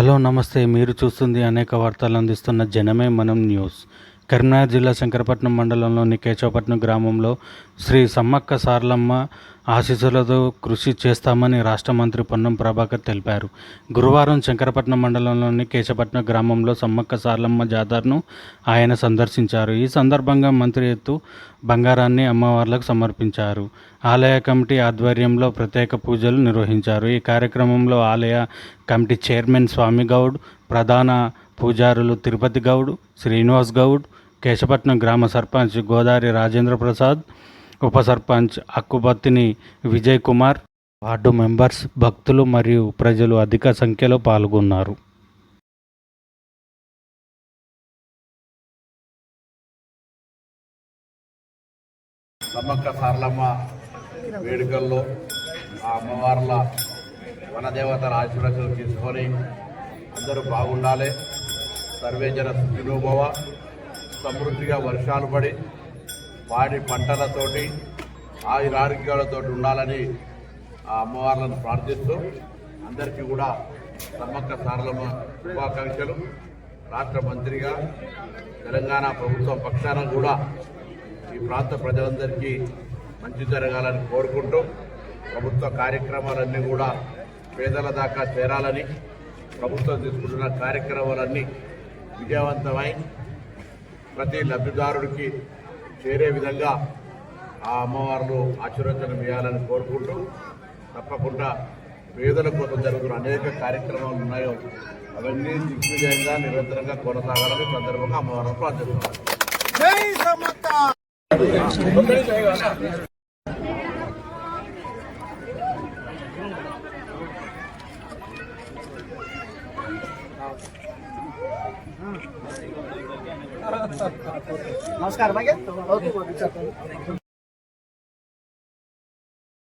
Hello నమస్తే. మీరు చూస్తుంది అనేక వార్తలు అందిస్తున్న జనమే మనం న్యూస్. కరీంనగర్ జిల్లా శంకరపట్నం మండలంలోని కేశవపట్నం గ్రామంలో శ్రీ సమ్మక్క సారలమ్మ ఆశీస్సులతో కృషి చేస్తామని రాష్ట్ర మంత్రి పొన్నం ప్రభాకర్ తెలిపారు. గురువారం శంకరపట్నం మండలంలోని కేశవపట్నం గ్రామంలో సమ్మక్క సారలమ్మ జాతరను ఆయన సందర్శించారు. ఈ సందర్భంగా మంత్రి ఎత్తు బంగారాన్ని అమ్మవార్లకు సమర్పించారు. ఆలయ కమిటీ ఆధ్వర్యంలో ప్రత్యేక పూజలు నిర్వహించారు. ఈ కార్యక్రమంలో ఆలయ కమిటీ చైర్మన్ స్వామి గౌడ్, ప్రధాన పూజారులు తిరుపతి గౌడ్, శ్రీనివాస్ గౌడ్, కేశవపట్నం గ్రామ సర్పంచ్ గోదారి రాజేంద్ర ప్రసాద్, ఉప సర్పంచ్ అక్కుబత్తిని విజయ్ కుమార్, వార్డు మెంబర్స్, భక్తులు మరియు ప్రజలు అధిక సంఖ్యలో పాల్గొన్నారు. సమ్మక్క సారలమ్మ వేడుకల్లో ఆ అమ్మవార్ల వనదేవతల ఆశీర్వాదాలు తీసుకొని అందరూ బాగుండాలి, సర్వేజన సుఖినోభవ, సమృద్ధిగా వర్షాలు పడి పాడి పంటలతోటి ఆయురారోగ్యాలతో ఉండాలని ఆ అమ్మవార్లను ప్రార్థిస్తూ అందరికీ కూడా సమ్మక్క సారలమ్మ శుభాకాంక్షలు. రాష్ట్ర మంత్రిగా తెలంగాణ ప్రభుత్వం పక్షాన కూడా ఈ ప్రాంత ప్రజలందరికీ మంచి జరగాలని కోరుకుంటూ ప్రభుత్వ కార్యక్రమాలన్నీ కూడా పేదల దాకా చేరాలని, ప్రభుత్వం తీసుకుంటున్న కార్యక్రమాలన్నీ విజయవంతమై ప్రతి లబ్ధిదారుడికి చేరే విధంగా ఆ అమ్మవార్లు ఆశీర్వచనం ఇవ్వాలని కోరుకుంటూ తప్పకుండా పేదల కోసం జరుగుతున్న అనేక కార్యక్రమాలు ఉన్నాయో అవన్నీ దిగ్విజయంగా నిరంతరంగా కొనసాగాలని సందర్భంగా అమ్మవారిని ప్రార్థిస్తున్నారు. నమస్కారం.